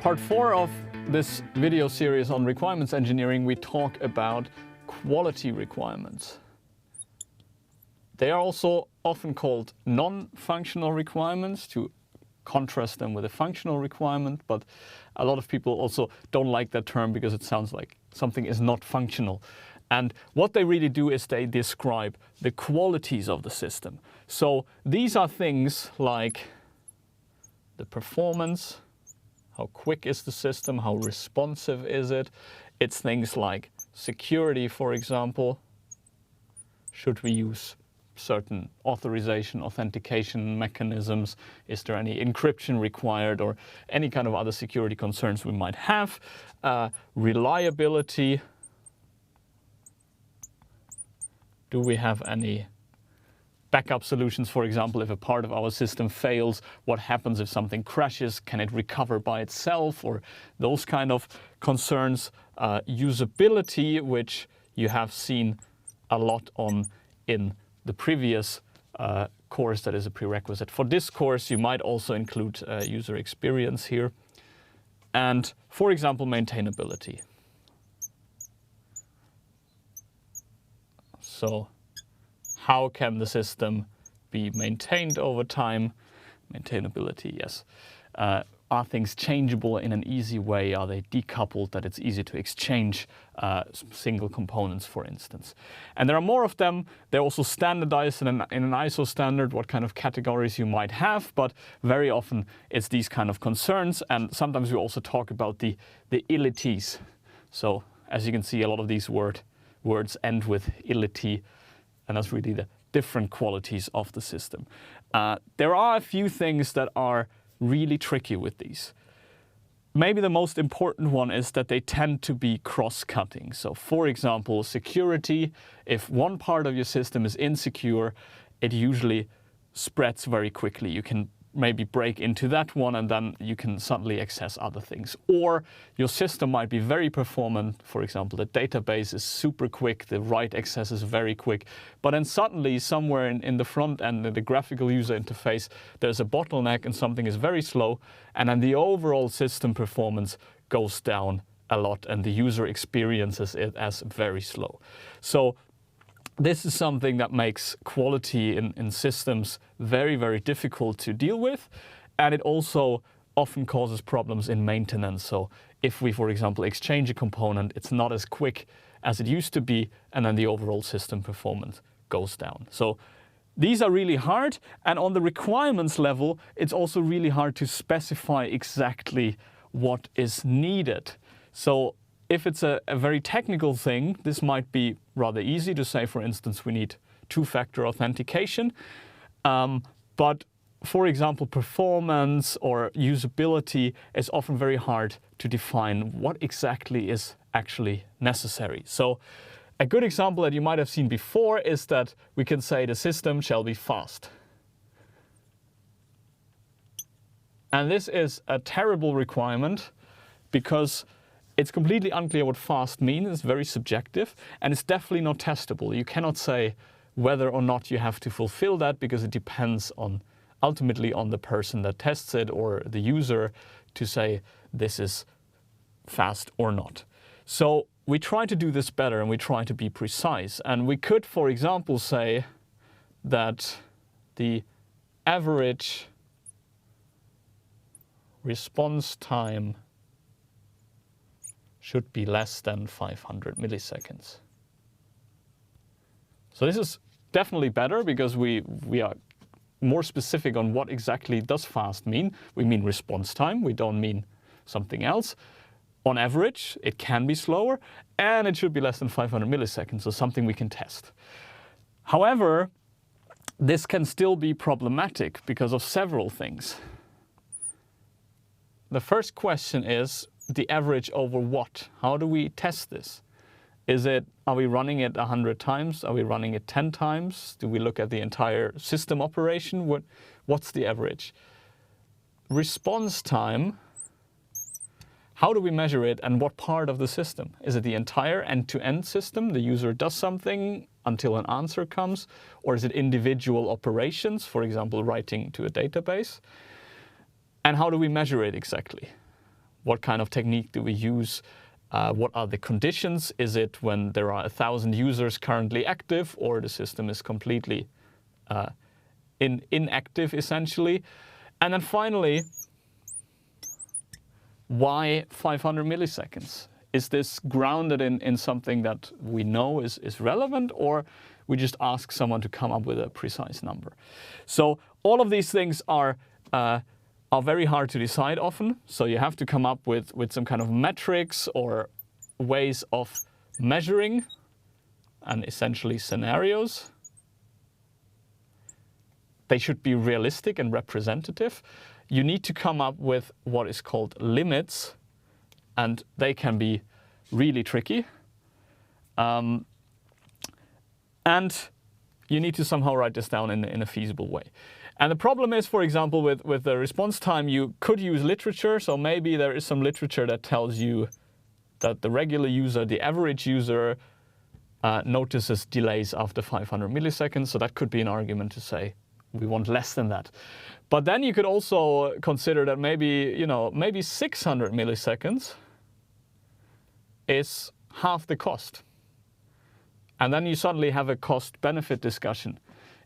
part 4 of this video series on requirements engineering, we talk about quality requirements. They are also often called non-functional requirements to contrast them with a functional requirement, but a lot of people also don't like that term because it sounds like something is not functional. And what they really do is they describe the qualities of the system. So these are things like the performance, how quick is the system, how responsive is it. It's things like security, for example. Should we use certain authorization, authentication mechanisms? Is there any encryption required or any kind of other security concerns we might have? Reliability. Do we have any backup solutions? For example, if a part of our system fails, what happens if something crashes? Can it recover by itself? Or those kind of concerns. Usability, which you have seen a lot on in the previous course that is a prerequisite. For this course, you might also include user experience here. And, for example, maintainability. So how can the system be maintained over time? Maintainability, yes. Are things changeable in an easy way? Are they decoupled, that it's easy to exchange single components, for instance? And there are more of them. They're also standardized in an ISO standard, what kind of categories you might have, but very often it's these kind of concerns. And sometimes we also talk about the illities. So as you can see, a lot of these words end with illity, and that's really the different qualities of the system. There are a few things that are really tricky with these. Maybe the most important one is that they tend to be cross-cutting. So for example, security, if one part of your system is insecure, it usually spreads very quickly. You can maybe break into that one and then you can suddenly access other things. Or your system might be very performant. For example, the database is super quick, the write access is very quick, but then suddenly somewhere in the front end, in the graphical user interface, there's a bottleneck and something is very slow, and then the overall system performance goes down a lot and the user experiences it as very slow. So this is something that makes quality in systems very, very difficult to deal with. And it also often causes problems in maintenance. So if we, for example, exchange a component, it's not as quick as it used to be, and then the overall system performance goes down. So these are really hard. And on the requirements level, it's also really hard to specify exactly what is needed. So if it's a very technical thing, this might be rather easy to say, for instance, we need two-factor authentication. But for example, performance or usability is often very hard to define what exactly is actually necessary. So a good example that you might have seen before is that we can say the system shall be fast. And this is a terrible requirement because it's completely unclear what fast means. It's very subjective, and it's definitely not testable. You cannot say whether or not you have to fulfill that because it depends on ultimately on the person that tests it or the user to say this is fast or not. So we try to do this better and we try to be precise. And we could, for example, say that the average response time should be less than 500 milliseconds. So this is definitely better because we are more specific on what exactly does fast mean. We mean response time, we don't mean something else. On average, it can be slower and it should be less than 500 milliseconds, so something we can test. However, this can still be problematic because of several things. The first question is, the average over what? How do we test this? Are we running it 100 times? Are we running it 10 times? Do we look at the entire system operation? What's the average? Response time, how do we measure it and what part of the system? Is it the entire end-to-end system? The user does something until an answer comes? Or is it individual operations, for example, writing to a database? And how do we measure it exactly? What kind of technique do we use? What are the conditions? Is it when there are 1,000 users currently active, or the system is completely inactive, essentially? And then finally, why 500 milliseconds? Is this grounded in something that we know is relevant, or we just ask someone to come up with a precise number? So all of these things are very hard to decide often. So you have to come up with some kind of metrics or ways of measuring, and essentially scenarios. They should be realistic and representative. You need to come up with what is called limits, and they can be really tricky. And you need to somehow write this down in a feasible way. And the problem is, for example, with the response time, you could use literature. So maybe there is some literature that tells you that the regular user, the average user, notices delays after 500 milliseconds. So that could be an argument to say we want less than that. But then you could also consider that maybe 600 milliseconds is half the cost. And then you suddenly have a cost-benefit discussion.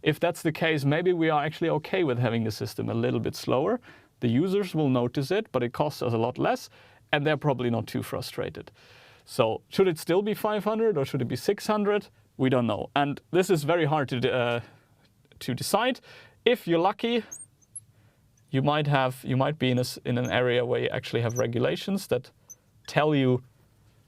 If that's the case, maybe we are actually okay with having the system a little bit slower. The users will notice it, but it costs us a lot less, and they're probably not too frustrated. So should it still be 500 or should it be 600? We don't know. And this is very hard to decide. If you're lucky, you might be in an area where you actually have regulations that tell you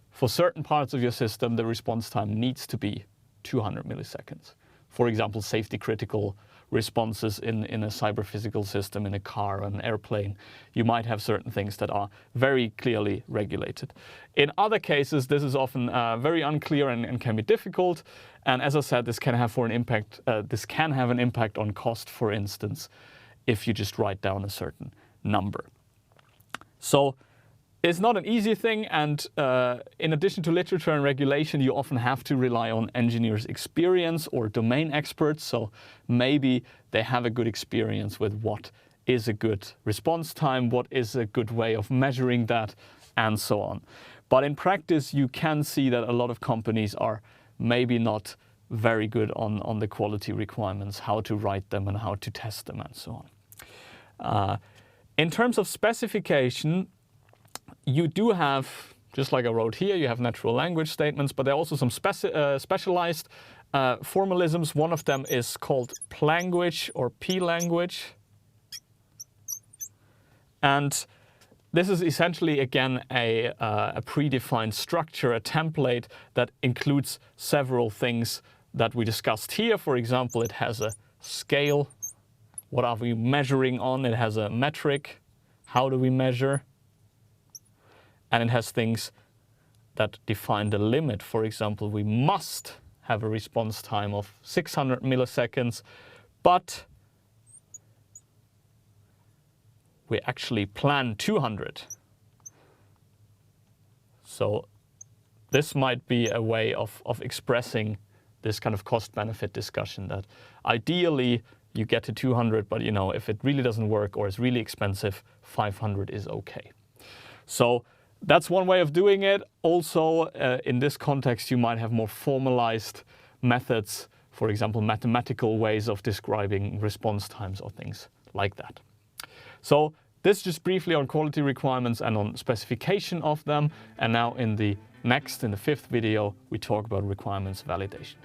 for certain parts of your system the response time needs to be 200 milliseconds. For example, safety critical responses in a cyber-physical system, in a car, an airplane. You might have certain things that are very clearly regulated. In other cases, this is often very unclear and can be difficult. And as I said, this can have an impact on cost, for instance, if you just write down a certain number. So it's not an easy thing, and in addition to literature and regulation, you often have to rely on engineers' experience or domain experts. So maybe they have a good experience with what is a good response time, what is a good way of measuring that, and so on. But in practice, you can see that a lot of companies are maybe not very good on the quality requirements, how to write them and how to test them, and so on. In terms of specification, you do have, just like I wrote here, you have natural language statements, but there are also some specialized formalisms. One of them is called planguage or p-language. And this is essentially, again, a predefined structure, a template that includes several things that we discussed here. For example, it has a scale. What are we measuring on? It has a metric. How do we measure? And it has things that define the limit. For example, we must have a response time of 600 milliseconds, but we actually plan 200. So this might be a way of expressing this kind of cost-benefit discussion, that ideally you get to 200, but if it really doesn't work or it's really expensive, 500 is okay. So that's one way of doing it. Also, in this context, you might have more formalized methods, for example, mathematical ways of describing response times or things like that. So this just briefly on quality requirements and on specification of them. And now in the fifth video, we talk about requirements validation.